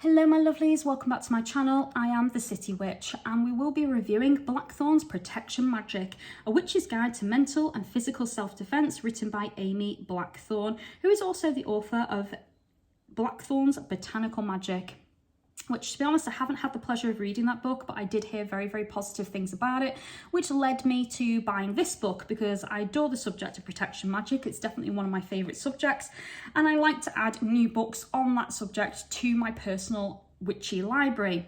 Hello my lovelies, welcome back to my channel. I am the City Witch and we will be reviewing Blackthorn's Protection Magic, a witch's guide to mental and physical self-defense written by Amy Blackthorn, who is also the author of Blackthorn's Botanical Magic, which, to be honest, I haven't had the pleasure of reading that book, but I did hear very, very positive things about it, which led me to buying this book because I adore the subject of protection magic. It's definitely one of my favourite subjects, and I like to add new books on that subject to my personal witchy library.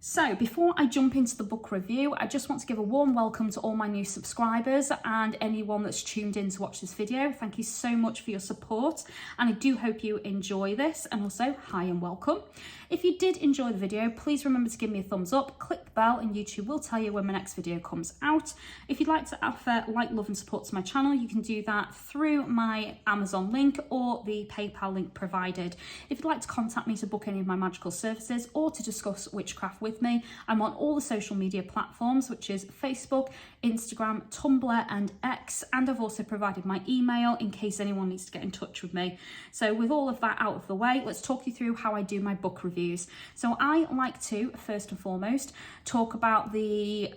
So before I jump into the book review, I just want to give a warm welcome to all my new subscribers and anyone that's tuned in to watch this video. Thank you so much for your support, and I do hope you enjoy this, and also hi and welcome. If you did enjoy the video, please remember to give me a thumbs up, click the bell, and YouTube will tell you when my next video comes out. If you'd like to offer like, love and support to my channel, you can do that through my Amazon link or the PayPal link provided. If you'd like to contact me to book any of my magical services or to discuss witchcraft with me, I'm on all the social media platforms, which is Facebook, Instagram, Tumblr and X, and I've also provided my email in case anyone needs to get in touch with me. So with all of that out of the way, let's talk you through how I do my book reviews. So I like to, first and foremost, talk about the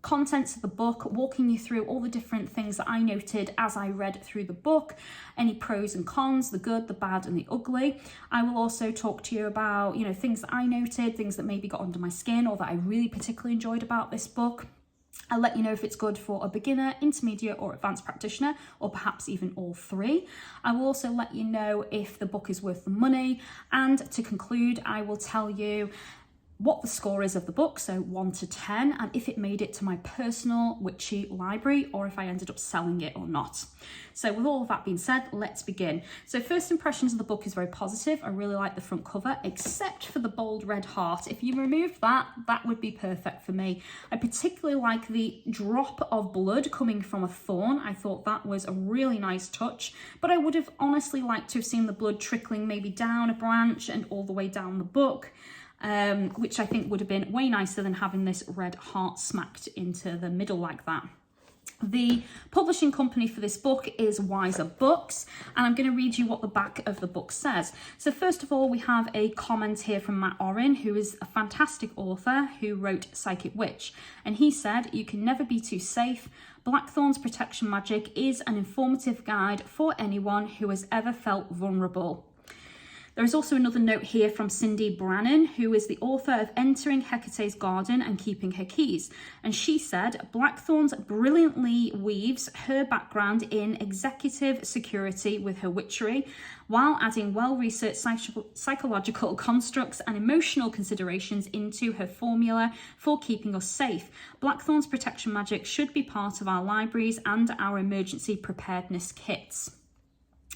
contents of the book, walking you through all the different things that I noted as I read through the book, any pros and cons, the good, the bad and the ugly. I will also talk to you about, things that I noted, things that maybe got under my skin or that I really particularly enjoyed about this book. I'll let you know if it's good for a beginner, intermediate or advanced practitioner, or perhaps even all three. I will also let you know if the book is worth the money, and to conclude, I will tell you what the score is of the book, so 1 to 10, and if it made it to my personal witchy library or if I ended up selling it or not. So with all of that being said, let's begin. So first impressions of the book is very positive. I really like the front cover, except for the bold red heart. If you remove that, that would be perfect for me. I particularly like the drop of blood coming from a thorn. I thought that was a really nice touch, but I would have honestly liked to have seen the blood trickling maybe down a branch and all the way down the book. Which I think would have been way nicer than having this red heart smacked into the middle like that. The publishing company for this book is Wiser Books, and I'm going to read you what the back of the book says. So first of all, we have a comment here from Matt Oren, who is a fantastic author who wrote Psychic Witch, and he said, "You can never be too safe. Blackthorn's Protection Magic is an informative guide for anyone who has ever felt vulnerable." There is also another note here from Cindy Brannan, who is the author of Entering Hecate's Garden and Keeping Her Keys. And she said, "Blackthorn brilliantly weaves her background in executive security with her witchery, while adding well-researched psychological constructs and emotional considerations into her formula for keeping us safe. Blackthorn's Protection Magic should be part of our libraries and our emergency preparedness kits."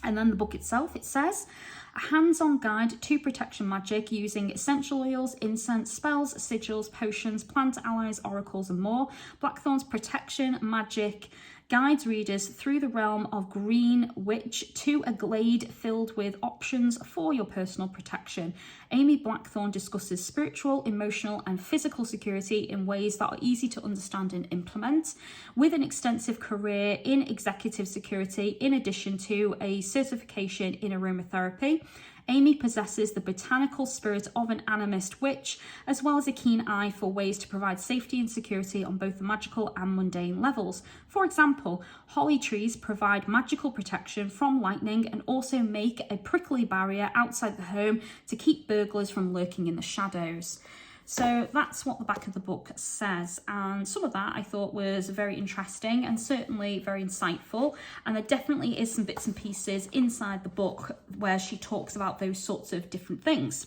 And then the book itself, it says, "A hands-on guide to protection magic using essential oils, incense, spells, sigils, potions, plant allies, oracles and more. Blackthorn's Protection Magic guides readers through the realm of Green Witch to a glade filled with options for your personal protection. Amy Blackthorn discusses spiritual, emotional and physical security in ways that are easy to understand and implement. With an extensive career in executive security, in addition to a certification in aromatherapy, Amy possesses the botanical spirit of an animist witch, as well as a keen eye for ways to provide safety and security on both the magical and mundane levels. For example, holly trees provide magical protection from lightning and also make a prickly barrier outside the home to keep burglars from lurking in the shadows." So that's what the back of the book says, and some of that I thought was very interesting and certainly very insightful, and there definitely is some bits and pieces inside the book where she talks about those sorts of different things.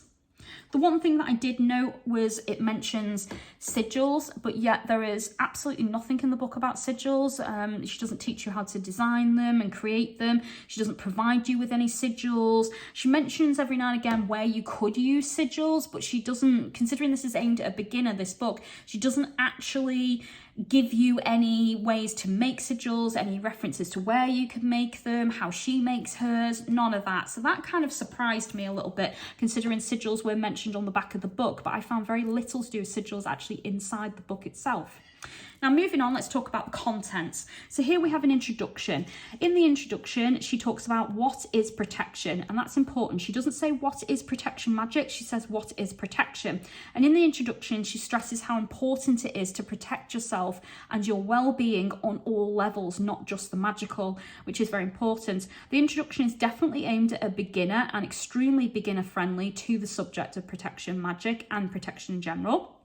The one thing that I did note was it mentions sigils, but yet there is absolutely nothing in the book about sigils. She doesn't teach you how to design them and create them. She doesn't provide you with any sigils. She mentions every now and again where you could use sigils, but she doesn't, considering this is aimed at a beginner, this book, she doesn't actually give you any ways to make sigils, any references to where you can make them, how she makes hers, none of that. So that kind of surprised me a little bit, considering sigils were mentioned on the back of the book, but I found very little to do with sigils actually inside the book itself. Now, moving on, let's talk about the contents. So here we have an introduction. In the introduction, she talks about what is protection, and that's important. She doesn't say what is protection magic, she says what is protection. And in the introduction, she stresses how important it is to protect yourself and your well-being on all levels, not just the magical, which is very important. The introduction is definitely aimed at a beginner and extremely beginner-friendly to the subject of protection magic and protection in general.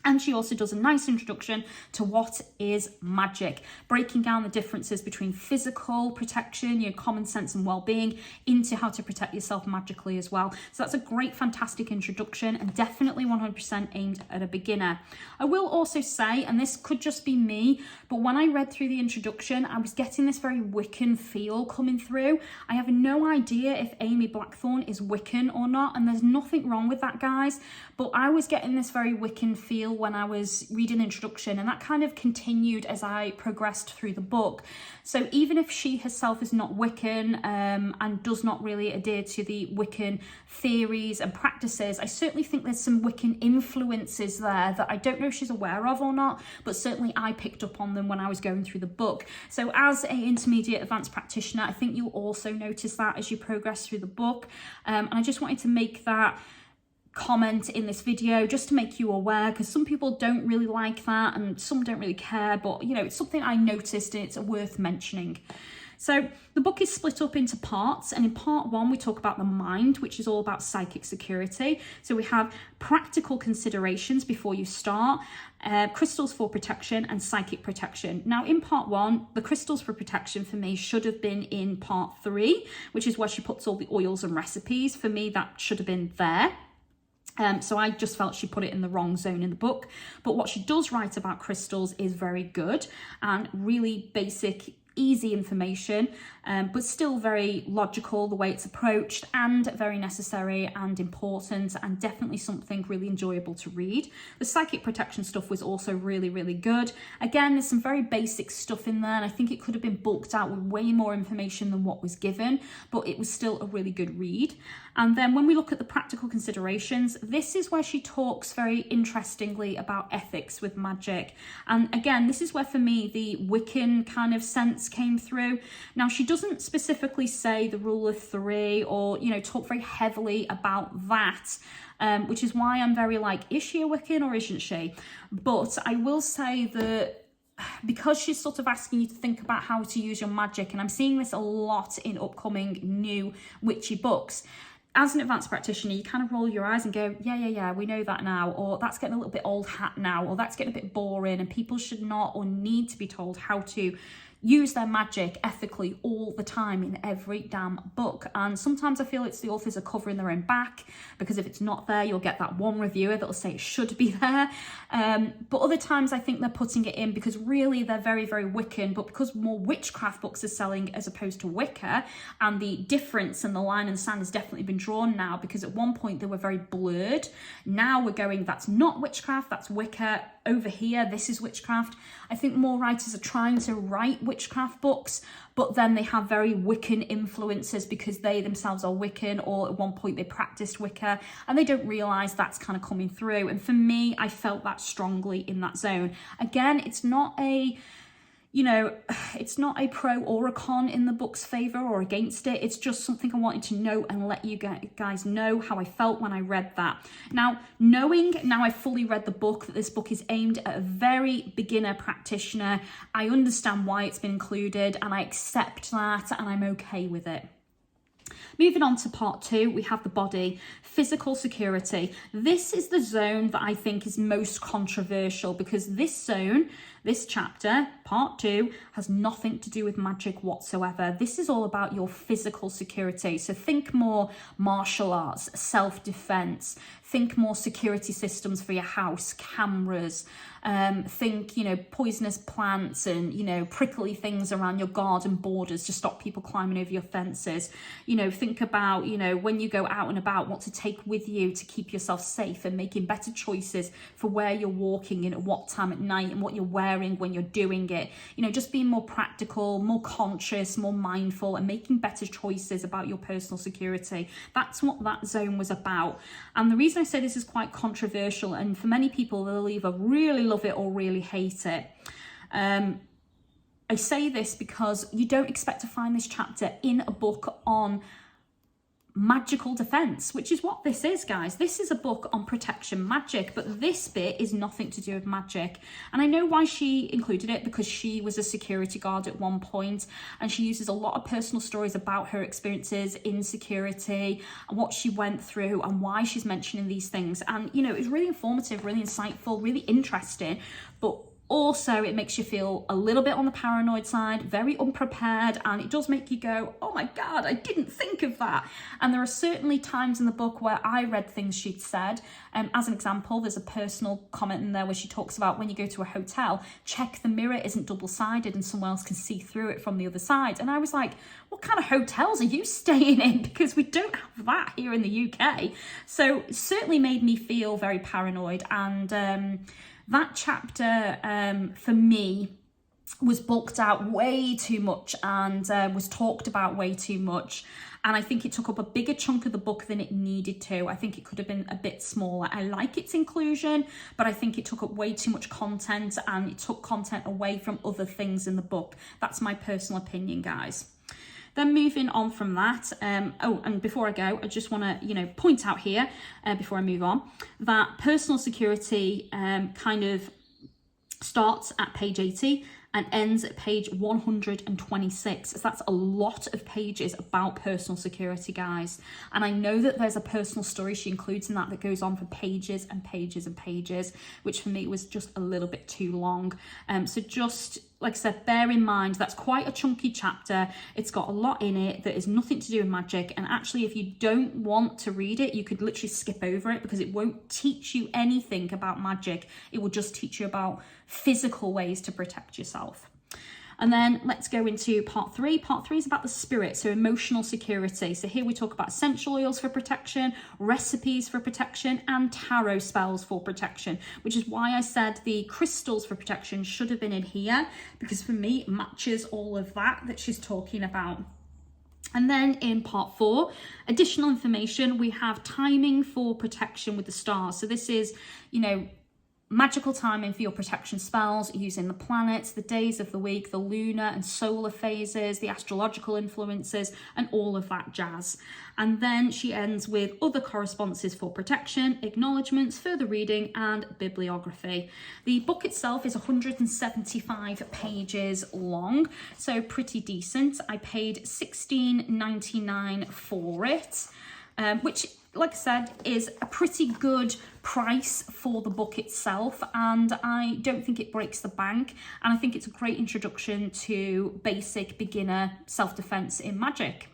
And she also does a nice introduction to what is magic, breaking down the differences between physical protection, common sense and well-being, into how to protect yourself magically as well. So that's a great, fantastic introduction and definitely 100% aimed at a beginner. I will also say, and this could just be me, but when I read through the introduction, I was getting this very Wiccan feel coming through. I have no idea if Amy Blackthorn is Wiccan or not, and there's nothing wrong with that, guys, but I was getting this very Wiccan feel when I was reading the introduction, and that kind of continued as I progressed through the book. So even if she herself is not Wiccan and does not really adhere to the Wiccan theories and practices, I certainly think there's some Wiccan influences there that I don't know if she's aware of or not, but certainly I picked up on them when I was going through the book. So as an intermediate advanced practitioner, I think you'll also notice that as you progress through the book. And I just wanted to make that comment in this video just to make you aware, because some people don't really like that and some don't really care, but it's something I noticed and it's worth mentioning. So the book is split up into parts, and in part one we talk about the mind, which is all about psychic security. So we have practical considerations before you start, crystals for protection and psychic protection. Now in part one, the crystals for protection for me should have been in part 3, which is where she puts all the oils and recipes. For me, that should have been there. So I just felt she put it in the wrong zone in the book. But what she does write about crystals is very good and really basic, easy information, but still very logical the way it's approached, and very necessary and important, and definitely something really enjoyable to read. The psychic protection stuff was also really, really good. Again, there's some very basic stuff in there, and I think it could have been bulked out with way more information than what was given, but it was still a really good read. And then when we look at the practical considerations, this is where she talks very interestingly about ethics with magic. And again, this is where for me the Wiccan kind of sense came through. Now, she doesn't specifically say the rule of 3 or, talk very heavily about that, which is why I'm very like, is she a Wiccan or isn't she? But I will say that because she's sort of asking you to think about how to use your magic, and I'm seeing this a lot in upcoming new witchy books, as an advanced practitioner, you kind of roll your eyes and go, yeah, we know that now, or that's getting a little bit old hat now, or that's getting a bit boring, and people should not or need to be told how to use their magic ethically all the time in every damn book. And sometimes I feel it's the authors are covering their own back, because if it's not there, you'll get that one reviewer that'll say it should be there. But other times I think they're putting it in because really they're very, very Wiccan, but because more witchcraft books are selling as opposed to Wicca, and the difference and the line in the sand has definitely been drawn now, because at one point they were very blurred. Now we're going, that's not witchcraft, that's Wicca. Over here, this is witchcraft. I think more writers are trying to write witchcraft books, but then they have very Wiccan influences because they themselves are Wiccan, or at one point they practiced Wicca, and they don't realise that's kind of coming through. And for me, I felt that strongly in that zone. Again, it's not a it's not a pro or a con in the book's favour or against it. It's just something I wanted to know and let you guys know how I felt when I read that. Now, knowing now I've fully read the book, that this book is aimed at a very beginner practitioner, I understand why it's been included, and I accept that, and I'm okay with it. Moving on to part 2, we have the body, physical security. This is the zone that I think is most controversial, because this zone, this chapter, part 2, has nothing to do with magic whatsoever. This is all about your physical security. So think more martial arts, self-defense, think more security systems for your house, cameras, think, poisonous plants and, prickly things around your garden borders to stop people climbing over your fences. Think about, when you go out and about, what to take with you to keep yourself safe, and making better choices for where you're walking and at what time at night, and what you're wearing wearing when you're doing it. You know, just being more practical, more conscious, more mindful, and making better choices about your personal security. That's what that zone was about. And the reason I say this is quite controversial, and for many people, they'll either really love it or really hate it. I say this because you don't expect to find this chapter in a book on magical defense, which is what this is, guys. This is a book on protection magic, but this bit is nothing to do with magic. And I know why she included it, because she was a security guard at one point, and she uses a lot of personal stories about her experiences in security and what she went through and why she's mentioning these things. And, you know, it's really informative, really insightful, really interesting, but also, it makes you feel a little bit on the paranoid side, very unprepared, and it does make you go, oh my God, I didn't think of that. And there are certainly times in the book where I read things she'd said. As an example, there's a personal comment in there where she talks about when you go to a hotel, check the mirror isn't double-sided and someone else can see through it from the other side. And I was like, what kind of hotels are you staying in? Because we don't have that here in the UK. So it certainly made me feel very paranoid. And that chapter, for me, was bulked out way too much and was talked about way too much. And I think it took up a bigger chunk of the book than it needed to. I think it could have been a bit smaller. I like its inclusion, but I think it took up way too much content and it took content away from other things in the book. That's my personal opinion, guys. Then moving on from that, oh, and before I go, I just want to, you know, point out here, before I move on, that personal security kind of starts at page 80 and ends at page 126. So that's a lot of pages about personal security, guys. And I know that there's a personal story she includes in that goes on for pages and pages and pages, which for me was just a little bit too long. So just, like I said, bear in mind that's quite a chunky chapter. It's got a lot in it that is nothing to do with magic. And actually, if you don't want to read it, you could literally skip over it because it won't teach you anything about magic. It will just teach you about physical ways to protect yourself. And then let's go into part 3. Part 3 is about the spirit, so emotional security. So here we talk about essential oils for protection, recipes for protection, and tarot spells for protection, which is why I said the crystals for protection should have been in here, because for me, it matches all of that she's talking about. And then in part 4, additional information, we have timing for protection with the stars. So this is, you know, magical timing for your protection spells using the planets, the days of the week, the lunar and solar phases, the astrological influences, and all of that jazz. And then she ends with other correspondences for protection, acknowledgements, further reading, and bibliography. The book itself is 175 pages long, so pretty decent. I paid $16.99 for it, which, like I said, is a pretty good price for the book itself, and I don't think it breaks the bank, and I think it's a great introduction to basic beginner self-defense in magic.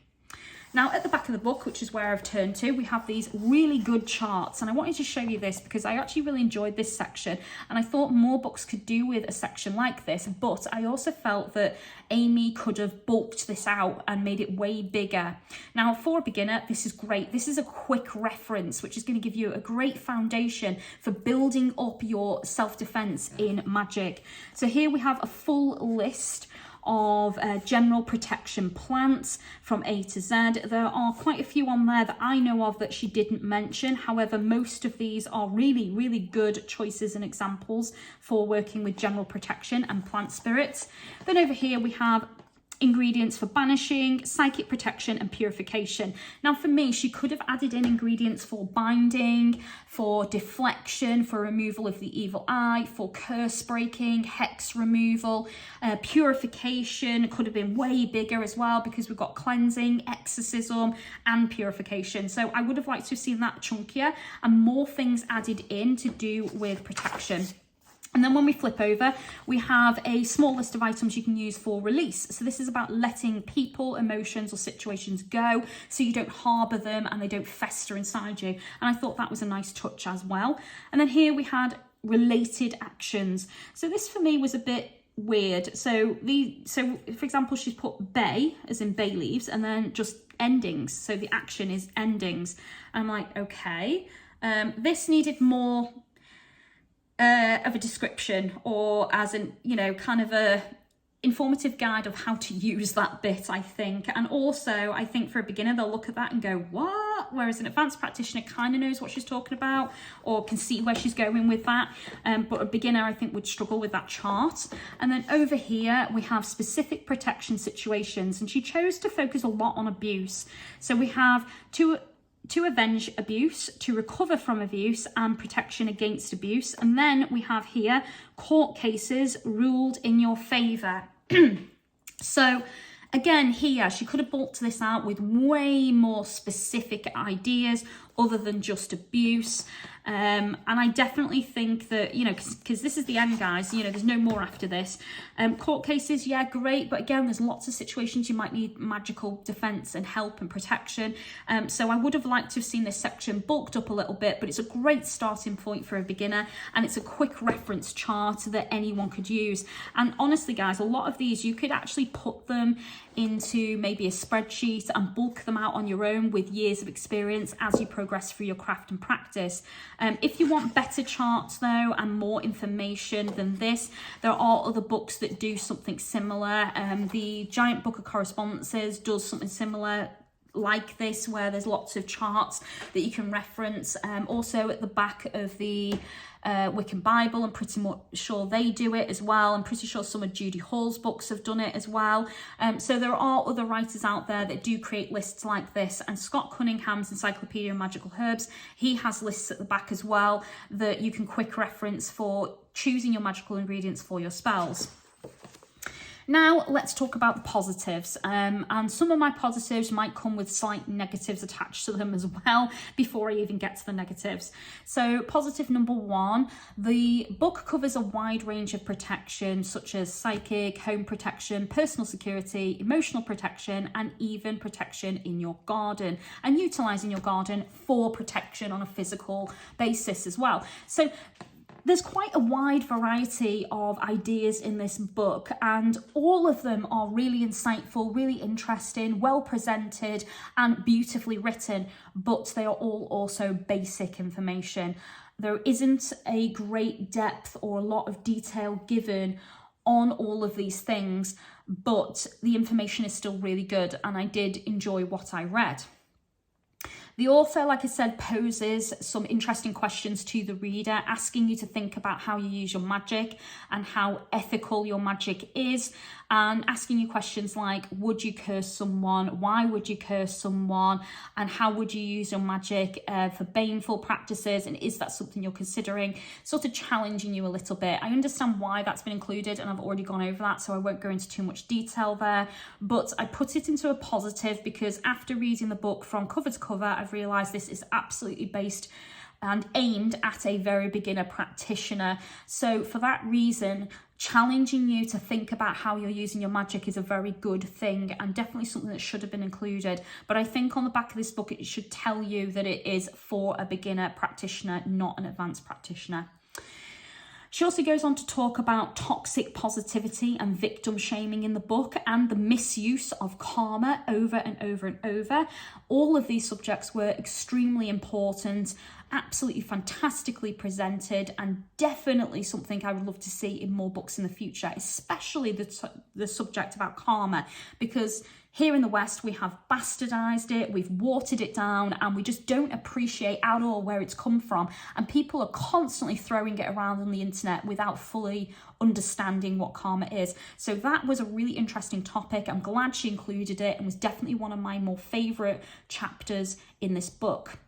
Now, at the back of the book, which is where I've turned to, we have these really good charts, and I wanted to show you this because I actually really enjoyed this section, and I thought more books could do with a section like this, but I also felt that Amy could have bulked this out and made it way bigger. Now, for a beginner, this is great. This is a quick reference, which is going to give you a great foundation for building up your self-defense in magic. So here we have a full list of general protection plants from A to Z. There are quite a few on there that I know of that she didn't mention. However, most of these are really, really good choices and examples for working with general protection and plant spirits. Then over here we have ingredients for banishing, psychic protection, and purification. Now for me, she could have added in ingredients for binding, for deflection, for removal of the evil eye, for curse breaking, hex removal, purification could have been way bigger as well, because we've got cleansing, exorcism, and purification. So I would have liked to have seen that chunkier and more things added in to do with protection. And then when we flip over, we have a small list of items you can use for release. So this is about letting people, emotions, or situations go so you don't harbour them and they don't fester inside you. And I thought that was a nice touch as well. And then here we had related actions. So this for me was a bit weird. So for example, she's put bay as in bay leaves and then just endings. So the action is endings. And I'm like, okay, this needed more of a description, or as an, you know, kind of a informative guide of how to use that bit, I think. And also, I think for a beginner, they'll look at that and go, what? Whereas an advanced practitioner kind of knows what she's talking about or can see where she's going with that. But a beginner, I think, would struggle with that chart. And then over here, we have specific protection situations. And she chose to focus a lot on abuse. So we have to avenge abuse, to recover from abuse, and protection against abuse. And then we have here court cases ruled in your favour. So again, here she could have bulked this out with way more specific ideas other than just abuse. And I definitely think that, you know, because this is the end, guys, you know, there's no more after this. Court cases, yeah, great. But again, there's lots of situations you might need magical defense and help and protection. So I would have liked to have seen this section bulked up a little bit, but it's a great starting point for a beginner. And it's a quick reference chart that anyone could use. And honestly, guys, a lot of these, you could actually put them into maybe a spreadsheet and bulk them out on your own with years of experience as you progress through your craft and practice. If you want better charts though and more information than this, there are other books that do something similar. The Giant Book of Correspondences does something similar like this, where there's lots of charts that you can reference. Also at the back of the Wiccan Bible, I'm pretty much sure they do it as well. I'm pretty sure some of Judy Hall's books have done it as well. So there are other writers out there that do create lists like this, and Scott Cunningham's Encyclopedia of Magical Herbs, he has lists at the back as well that you can quick reference for choosing your magical ingredients for your spells. Now let's talk about the positives, and some of my positives might come with slight negatives attached to them as well before I even get to the negatives. So positive number one, the book covers a wide range of protection such as psychic, home protection, personal security, emotional protection, and even protection in your garden, and utilising your garden for protection on a physical basis as well. So there's quite a wide variety of ideas in this book, and all of them are really insightful, really interesting, well presented and beautifully written, but they are all also basic information. There isn't a great depth or a lot of detail given on all of these things, but the information is still really good, and I did enjoy what I read. The author, like I said, poses some interesting questions to the reader, asking you to think about how you use your magic and how ethical your magic is, and asking you questions like, would you curse someone? Why would you curse someone? And how would you use your magic for baneful practices? And is that something you're considering? Sort of challenging you a little bit. I understand why that's been included, and I've already gone over that, so I won't go into too much detail there. But I put it into a positive because after reading the book from cover to cover, I've realised this is absolutely based and aimed at a very beginner practitioner. So for that reason, challenging you to think about how you're using your magic is a very good thing, and definitely something that should have been included. But I think on the back of this book, it should tell you that it is for a beginner practitioner, not an advanced practitioner. She also goes on to talk about toxic positivity and victim shaming in the book, and the misuse of karma over and over and over. All of these subjects were extremely important, absolutely fantastically presented, and definitely something I would love to see in more books in the future, especially the subject about karma, because here in the West, we have bastardized it, we've watered it down, and we just don't appreciate at all where it's come from. And people are constantly throwing it around on the internet without fully understanding what karma is. So that was a really interesting topic. I'm glad she included it, and was definitely one of my more favourite chapters in this book.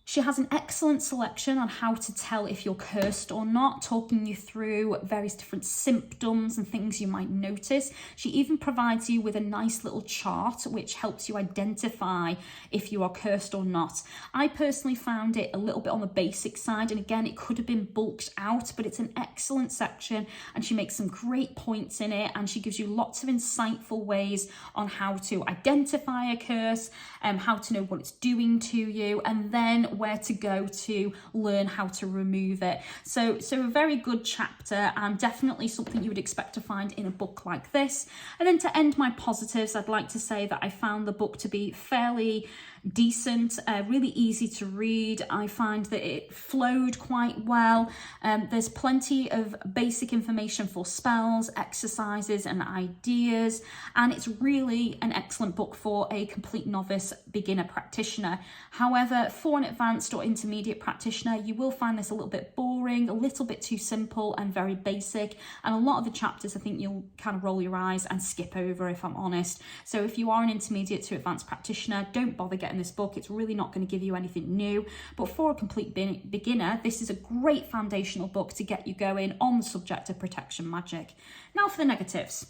She has an excellent selection on how to tell if you're cursed or not, talking you through various different symptoms and things you might notice. She even provides you with a nice little chart which helps you identify if you are cursed or not. I personally found it a little bit on the basic side, and again, it could have been bulked out, but it's an excellent section, and she makes some great points in it, and she gives you lots of insightful ways on how to identify a curse, how to know what it's doing to you, and then where to go to learn how to remove it. So a very good chapter, and definitely something you would expect to find in a book like this. And then to end my positives, I'd like to say that I found the book to be fairly decent, really easy to read. I find that it flowed quite well. There's plenty of basic information for spells, exercises and ideas, and it's really an excellent book for a complete novice beginner practitioner. However, for an advanced or intermediate practitioner, you will find this a little bit boring, a little bit too simple and very basic, and a lot of the chapters I think you'll kind of roll your eyes and skip over, if I'm honest. So if you are an intermediate to advanced practitioner, don't bother getting this book. It's really not going to give you anything new, but for a complete beginner, this is a great foundational book to get you going on the subject of protection magic. Now for the negatives.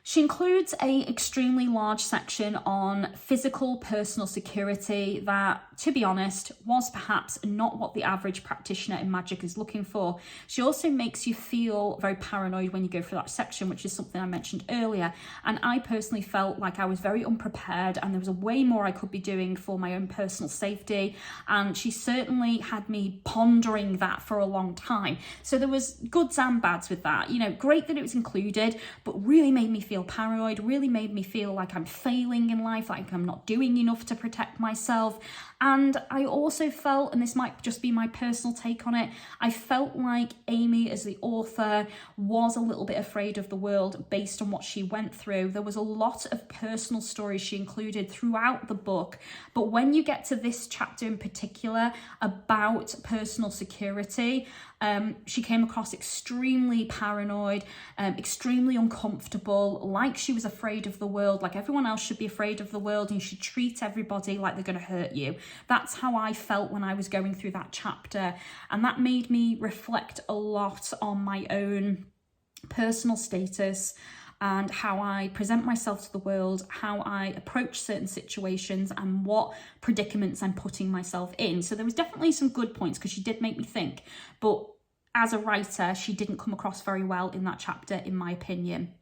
She includes an extremely large section on physical personal security that, to be honest, was perhaps not what the average practitioner in magic is looking for. She also makes you feel very paranoid when you go through that section, which is something I mentioned earlier. And I personally felt like I was very unprepared and there was a way more I could be doing for my own personal safety. And she certainly had me pondering that for a long time. So there was goods and bads with that. You know, great that it was included, but really made me feel paranoid, really made me feel like I'm failing in life, like I'm not doing enough to protect myself. And I also felt, and this might just be my personal take on it, I felt like Amy as the author was a little bit afraid of the world based on what she went through. There was a lot of personal stories she included throughout the book, but when you get to this chapter in particular about personal security, she came across extremely paranoid, extremely uncomfortable, like she was afraid of the world, like everyone else should be afraid of the world and you should treat everybody like they're going to hurt you. That's how I felt when I was going through that chapter, and that made me reflect a lot on my own personal status and how I present myself to the world, how I approach certain situations and what predicaments I'm putting myself in. So there was definitely some good points because she did make me think, but as a writer, she didn't come across very well in that chapter, in my opinion.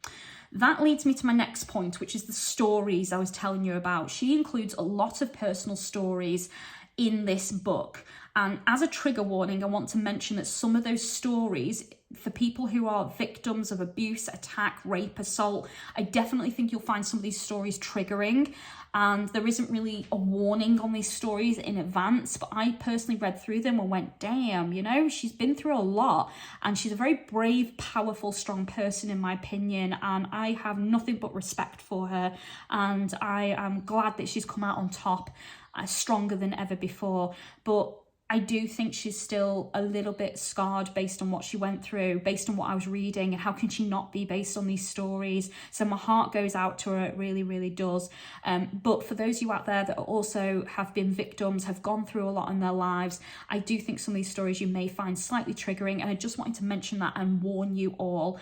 That leads me to my next point, which is the stories I was telling you about. She includes a lot of personal stories in this book. And as a trigger warning, I want to mention that some of those stories, for people who are victims of abuse, attack, rape, assault, I definitely think you'll find some of these stories triggering. And there isn't really a warning on these stories in advance, but I personally read through them and went, damn, you know, she's been through a lot and she's a very brave, powerful, strong person in my opinion, and I have nothing but respect for her, and I am glad that she's come out on top, stronger than ever before. But I do think she's still a little bit scarred based on what she went through, based on what I was reading, and how can she not be based on these stories? So my heart goes out to her, it really, really does. But for those of you out there that also have been victims, have gone through a lot in their lives, I do think some of these stories you may find slightly triggering, and I just wanted to mention that and warn you all.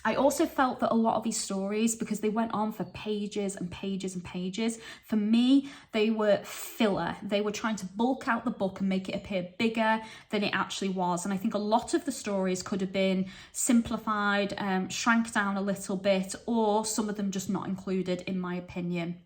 I also felt that a lot of these stories, because they went on for pages and pages and pages, for me, they were filler. They were trying to bulk out the book and make it appear bigger than it actually was. And I think a lot of the stories could have been simplified, shrank down a little bit, or some of them just not included, in my opinion.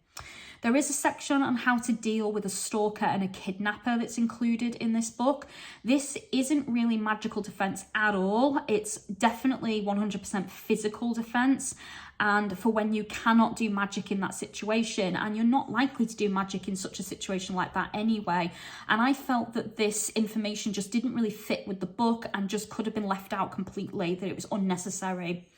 There is a section on how to deal with a stalker and a kidnapper that's included in this book. This isn't really magical defense at all. It's definitely 100% physical defense, and for when you cannot do magic in that situation, and you're not likely to do magic in such a situation like that anyway. And I felt that this information just didn't really fit with the book and just could have been left out completely, that it was unnecessary.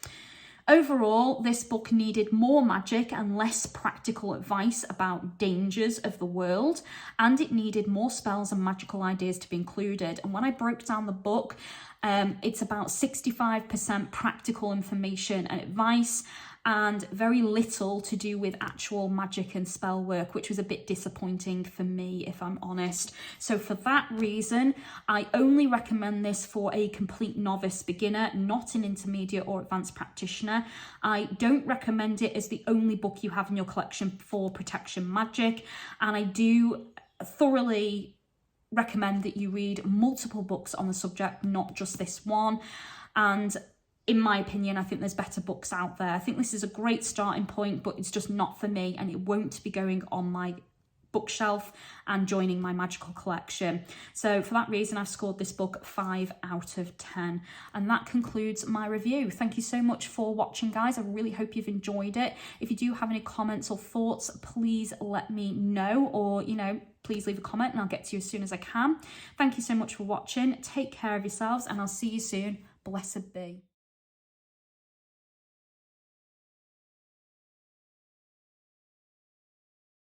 Overall, this book needed more magic and less practical advice about dangers of the world, and it needed more spells and magical ideas to be included. And when I broke down the book, it's about 65% practical information and advice, and very little to do with actual magic and spell work, which was a bit disappointing for me, if I'm honest. So for that reason, I only recommend this for a complete novice beginner, not an intermediate or advanced practitioner. I don't recommend it as the only book you have in your collection for protection magic, and I do thoroughly recommend that you read multiple books on the subject, not just this one. And in my opinion, I think there's better books out there. I think this is a great starting point, but it's just not for me, and it won't be going on my bookshelf and joining my magical collection. So for that reason, I've scored this book 5 out of 10. And that concludes my review. Thank you so much for watching, guys. I really hope you've enjoyed it. If you do have any comments or thoughts, please let me know, or, you know, please leave a comment and I'll get to you as soon as I can. Thank you so much for watching. Take care of yourselves and I'll see you soon. Blessed be.